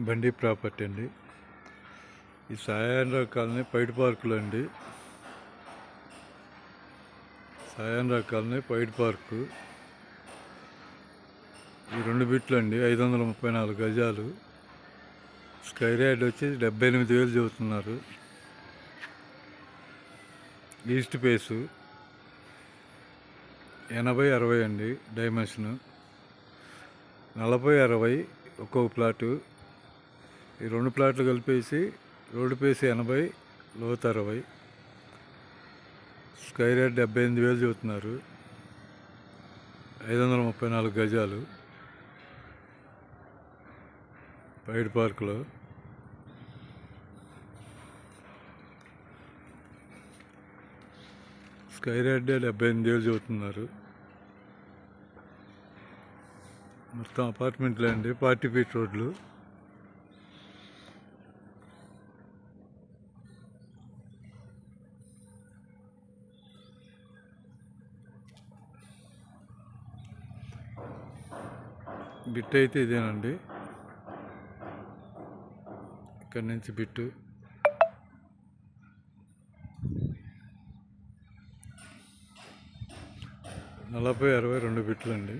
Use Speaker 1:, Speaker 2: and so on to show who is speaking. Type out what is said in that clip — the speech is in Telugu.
Speaker 1: బండి ప్రాపర్టీ అండి. ఈ సాయాంధ్ర కాలనీ పైడి పార్కులో అండి. సాయాంధ్ర కాలనీ పైడి పార్కు. ఈ 2 బిట్లు అండి. 534 గజాలు. స్క్వేర్ యార్డ్ వచ్చి 78,000 చెబుతున్నారు. ఈస్ట్ ఫేసు 80-60 అండి డైమెన్షను. 40-60 ఒక్కొక్క ప్లాటు. ఈ 2 ప్లాట్లు కలిపేసి రోడ్డు ఫేస్ 80, లోతు 60. స్క్వేర్ యార్డ్ 78,000 చెబుతున్నారు. 534 గజాలు పైడి పార్కులో. స్క్వేర్ యార్డ్ 78,000 చెబుతున్నారు. మొత్తం అపార్ట్మెంట్లే అండి. 40 ఫీట్ రోడ్లు. బిట్ అయితే ఇదేనండి. ఇక్కడి నుంచి బిట్టు 40-60 2 బిట్లు అండి.